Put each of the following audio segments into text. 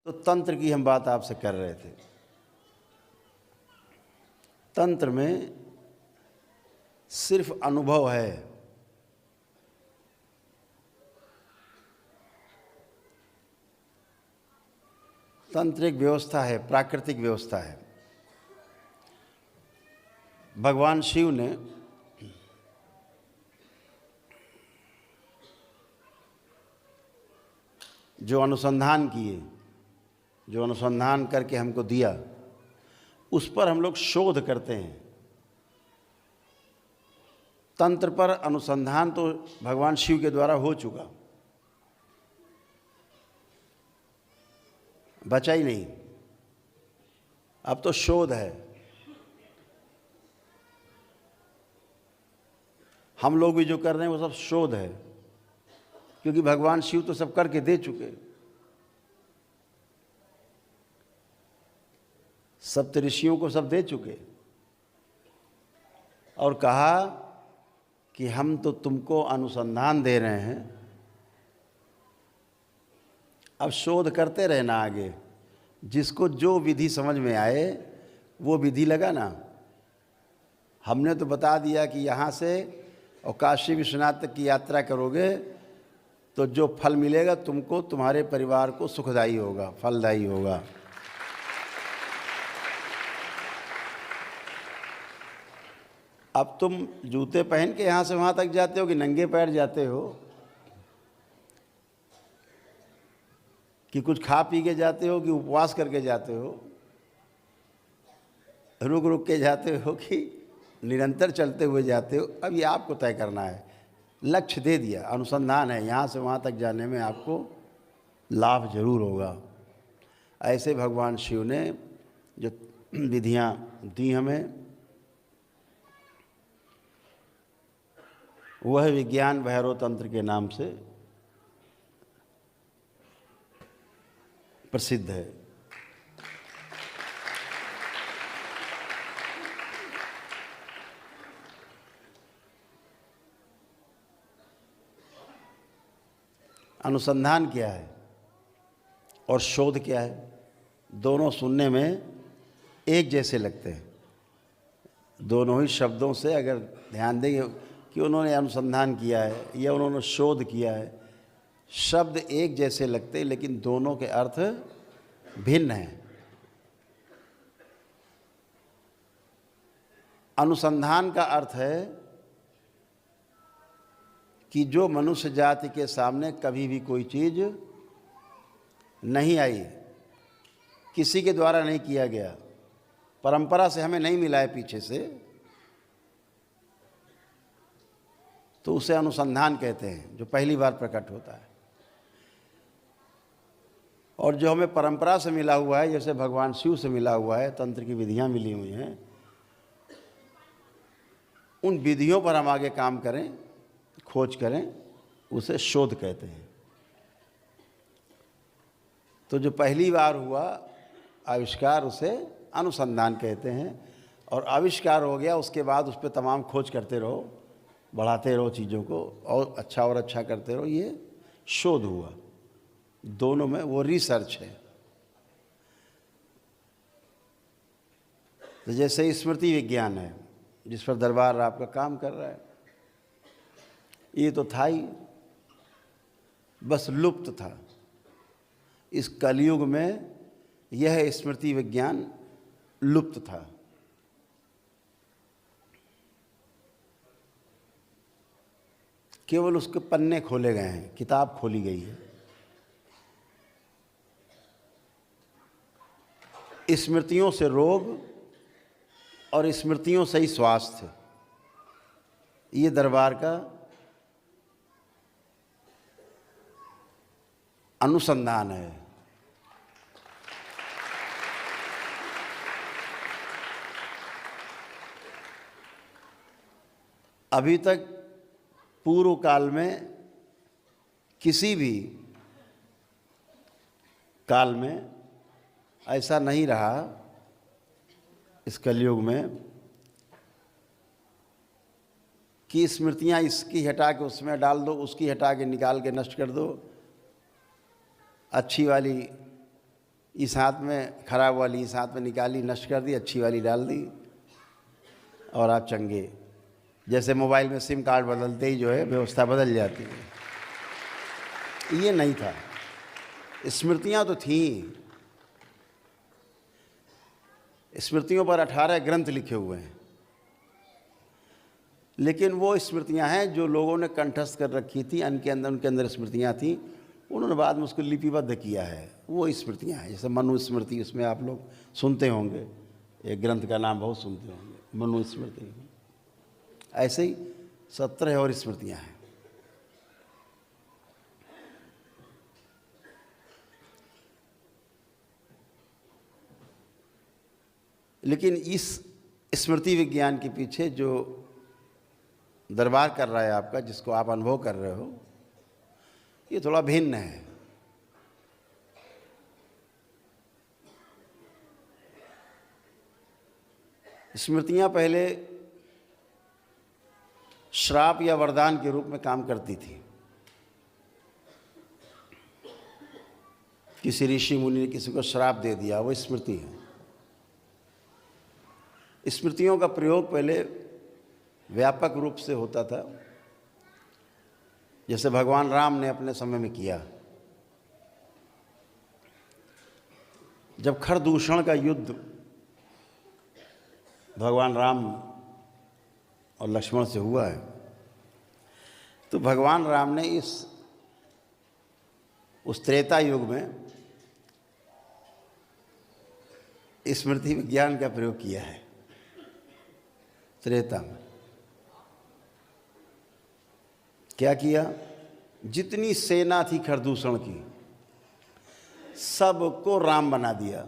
तो तंत्र की हम बात आपसे कर रहे थे। तंत्र में सिर्फ अनुभव है, तंत्र एक व्यवस्था है, प्राकृतिक व्यवस्था है। भगवान शिव ने जो अनुसंधान किए, जो अनुसंधान करके हमको दिया, उस पर हम लोग शोध करते हैं। तंत्र पर अनुसंधान तो भगवान शिव के द्वारा हो चुका, बचा ही नहीं, अब तो शोध है। हम लोग भी जो कर रहे हैं वो सब शोध है, क्योंकि भगवान शिव तो सब करके दे चुके। सप्तऋषियों को सब दे चुके और कहा कि हम तो तुमको अनुसंधान दे रहे हैं, अब शोध करते रहना आगे। जिसको जो विधि समझ में आए वो विधि लगाना। हमने तो बता दिया कि यहाँ से और काशी विश्वनाथ तक की यात्रा करोगे तो जो फल मिलेगा तुमको, तुम्हारे परिवार को सुखदायी होगा, फलदायी होगा। अब तुम जूते पहन के यहाँ से वहाँ तक जाते हो कि नंगे पैर जाते हो, कि कुछ खा पी के जाते हो, कि उपवास करके जाते हो, रुक रुक के जाते हो, कि निरंतर चलते हुए जाते हो, अब ये आपको तय करना है। लक्ष्य दे दिया, अनुसंधान है, यहाँ से वहाँ तक जाने में आपको लाभ जरूर होगा। ऐसे भगवान शिव ने जो विधियाँ दी हमें, वह विज्ञान भैरव तंत्र के नाम से प्रसिद्ध है। अनुसंधान क्या है और शोध क्या है, दोनों सुनने में एक जैसे लगते हैं। दोनों ही शब्दों से अगर ध्यान देंगे कि उन्होंने अनुसंधान किया है या उन्होंने शोध किया है, शब्द एक जैसे लगते हैं लेकिन दोनों के अर्थ भिन्न हैं। अनुसंधान का अर्थ है कि जो मनुष्य जाति के सामने कभी भी कोई चीज़ नहीं आई, किसी के द्वारा नहीं किया गया, परंपरा से हमें नहीं मिला है पीछे से, तो उसे अनुसंधान कहते हैं, जो पहली बार प्रकट होता है। और जो हमें परंपरा से मिला हुआ है, जैसे भगवान शिव से मिला हुआ है, तंत्र की विधियां मिली हुई हैं, उन विधियों पर हम आगे काम करें, खोज करें, उसे शोध कहते हैं। तो जो पहली बार हुआ आविष्कार, उसे अनुसंधान कहते हैं। और आविष्कार हो गया, उसके बाद उस पर तमाम खोज करते रहो, बढ़ाते रहो चीज़ों को, और अच्छा करते रहो, ये शोध हुआ। दोनों में वो रिसर्च है। तो जैसे स्मृति विज्ञान है, जिस पर दरबार आपका काम कर रहा है, ये तो था ही, बस लुप्त था। इस कलयुग में यह स्मृति विज्ञान लुप्त था। केवल उसके पन्ने खोले गए हैं, किताब खोली गई है। स्मृतियों से रोग और स्मृतियों से ही स्वास्थ्य, ये दरबार का अनुसंधान है। अभी तक पूर्व काल में, किसी भी काल में ऐसा नहीं रहा, इस कलयुग में, कि स्मृतियाँ इसकी हटा के उसमें डाल दो, उसकी हटा के निकाल के नष्ट कर दो, अच्छी वाली इस हाथ में खराब वाली इस हाथ में निकाली, नष्ट कर दी, अच्छी वाली डाल दी और आप चंगे। जैसे मोबाइल में सिम कार्ड बदलते ही जो है व्यवस्था बदल जाती है। ये नहीं था, स्मृतियाँ तो थीं। स्मृतियों पर 18 ग्रंथ लिखे हुए हैं, लेकिन वो स्मृतियाँ हैं जो लोगों ने कंठस्थ कर रखी थी, उनके अंदर स्मृतियाँ थीं, उन्होंने बाद में उसको लिपिबद्ध किया है। वो स्मृतियाँ हैं, जैसे मनुस्मृति, उसमें आप लोग सुनते होंगे, एक ग्रंथ का नाम बहुत सुनते होंगे, मनुस्मृति। ऐसे ही 17 और स्मृतियाँ हैं। लेकिन इस स्मृति विज्ञान के पीछे जो दरबार कर रहा है आपका, जिसको आप अनुभव कर रहे हो, ये थोड़ा भिन्न है। स्मृतियाँ पहले श्राप या वरदान के रूप में काम करती थी। किसी ऋषि मुनि ने किसी को श्राप दे दिया, वो स्मृति है। स्मृतियों का प्रयोग पहले व्यापक रूप से होता था, जैसे भगवान राम ने अपने समय में किया। जब खरदूषण का युद्ध भगवान राम और लक्ष्मण से हुआ है, तो भगवान राम ने उस त्रेता युग में स्मृति विज्ञान का प्रयोग किया है। त्रेता में क्या किया? जितनी सेना थी खरदूषण की, सबको राम बना दिया।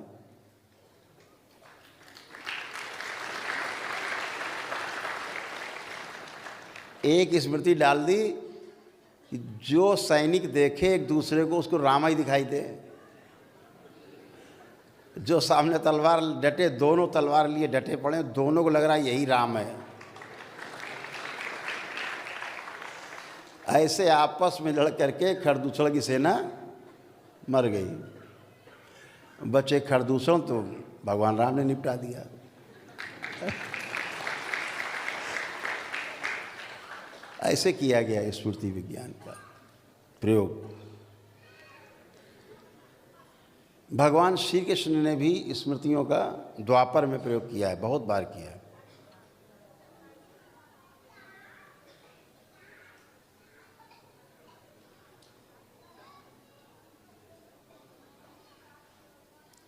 एक स्मृति डाल दी कि जो सैनिक देखे एक दूसरे को, उसको राम ही दिखाई दे। जो सामने तलवार डटे, दोनों तलवार लिए डटे पड़े, दोनों को लग रहा है यही राम है। ऐसे आपस में लड़ करके खरदूषण की सेना मर गई। बचे खरदूषण तो भगवान राम ने निपटा दिया। ऐसे किया गया स्मृति विज्ञान का प्रयोग। भगवान श्री कृष्ण ने भी स्मृतियों का द्वापर में प्रयोग किया है, बहुत बार किया है।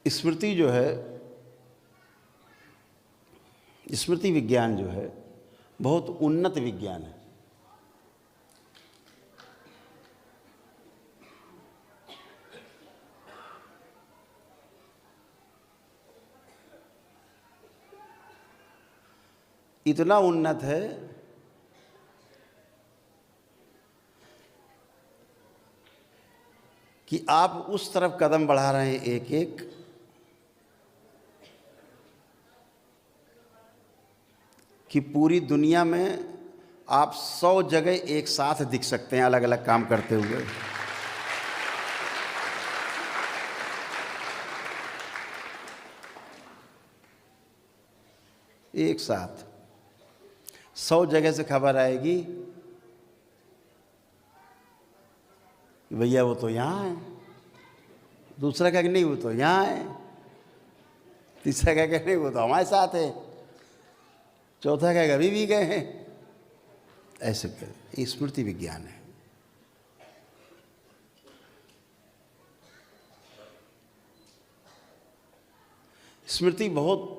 स्मृति जो है, स्मृति विज्ञान जो है, बहुत उन्नत विज्ञान है। इतना उन्नत है कि आप उस तरफ कदम बढ़ा रहे हैं एक एक, कि पूरी दुनिया में आप 100 जगह एक साथ दिख सकते हैं, अलग अलग काम करते हुए। एक साथ 100 जगह से खबर आएगी कि भैया वो तो यहाँ है, दूसरा कहेगा नहीं वो तो यहाँ है, तीसरा कहेगा नहीं वो तो हमारे साथ है, चौथा कहेगा अभी भी गए हैं। ऐसे कर स्मृति विज्ञान है। स्मृति बहुत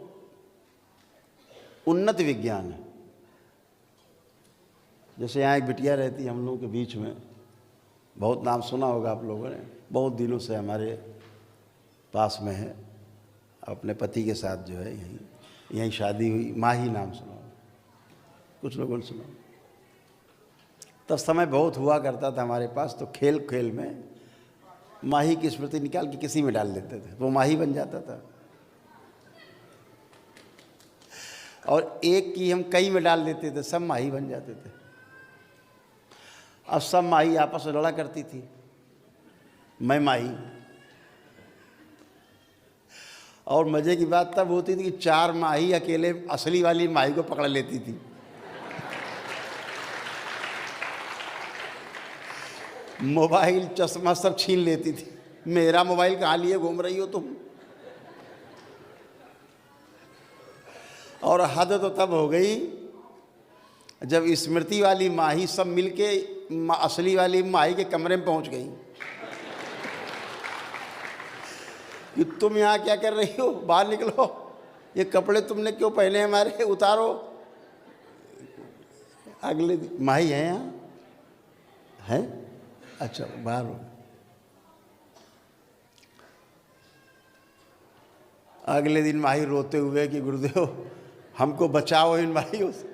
उन्नत विज्ञान है। जैसे यहाँ एक बिटिया रहती है हम लोगों के बीच में, बहुत नाम सुना होगा आप लोगों ने, बहुत दिनों से हमारे पास में है, अपने पति के साथ जो है यहीं शादी हुई। माही नाम सुना, कुछ लोगों ने सुना। तब समय बहुत हुआ करता था हमारे पास, तो खेल खेल में माही की स्मृति निकाल के किसी में डाल देते थे, वो माही बन जाता था। और एक की हम कई में डाल देते थे, सब माही बन जाते थे। अब सब माही आपस में लड़ा करती थी, मैं माही। और मज़े की बात तब होती थी कि 4 माही अकेले असली वाली माही को पकड़ लेती थी। मोबाइल चश्मा सब छीन लेती थी। मेरा मोबाइल कहाँ लिए घूम रही हो तुम? और हद तो तब हो गई जब स्मृति वाली माही सब मिलके असली वाली माही के कमरे में पहुंच गई कि तुम यहाँ क्या कर रही हो, बाहर निकलो, ये कपड़े तुमने क्यों पहने हमारे, उतारो। अगले दिन माही है यहाँ है, अच्छा बाहर हो। अगले दिन माही रोते हुए कि गुरुदेव हमको बचाओ इन माहियों से।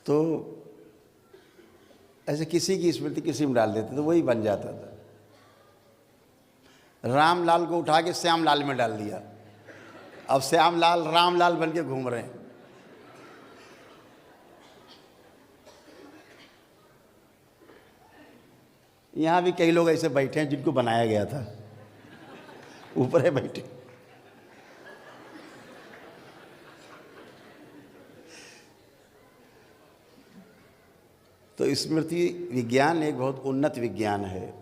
तो ऐसे किसी की स्मृति किसी में डाल देते तो वही बन जाता था। रामलाल को उठा के श्यामलाल में डाल दिया, अब श्यामलाल रामलाल बन के घूम रहे हैं। यहाँ भी कई लोग ऐसे बैठे हैं जिनको बनाया गया था, ऊपर है बैठे। तो स्मृति विज्ञान एक बहुत उन्नत विज्ञान है।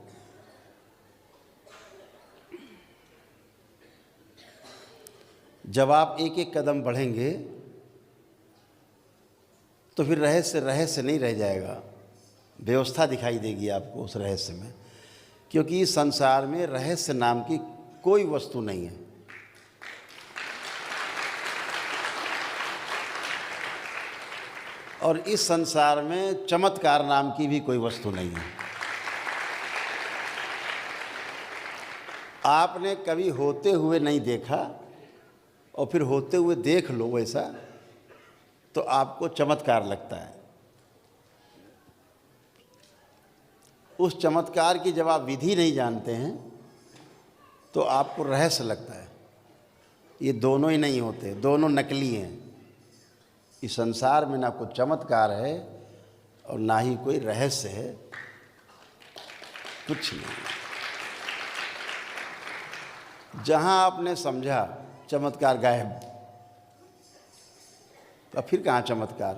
जब आप एक एक कदम बढ़ेंगे तो फिर रहस्य रहस्य नहीं रह जाएगा, व्यवस्था दिखाई देगी आपको उस रहस्य में, क्योंकि इस संसार में रहस्य नाम की कोई वस्तु नहीं है। और इस संसार में चमत्कार नाम की भी कोई वस्तु नहीं है। आपने कभी होते हुए नहीं देखा और फिर होते हुए देख लो वैसा, तो आपको चमत्कार लगता है। उस चमत्कार की जब आप विधि नहीं जानते हैं तो आपको रहस्य लगता है। ये दोनों ही नहीं होते, दोनों नकली हैं। इस संसार में ना कोई चमत्कार है और ना ही कोई रहस्य है, कुछ नहीं। जहां आपने समझा चमत्कार गायब, तो फिर कहाँ चमत्कार?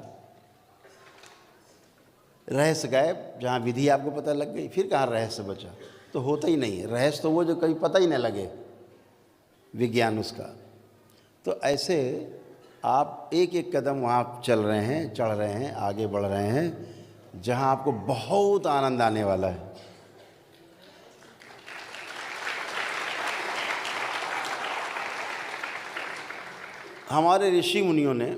रहस्य गायब, जहाँ विधि आपको पता लग गई, फिर कहाँ रहस्य बचा? तो होता ही नहीं है रहस्य, तो वो जो कहीं पता ही न लगे विज्ञान उसका। तो ऐसे आप एक एक कदम वहाँ चल रहे हैं, चढ़ रहे हैं, आगे बढ़ रहे हैं, जहाँ आपको बहुत आनंद आने वाला है। हमारे ऋषि मुनियों ने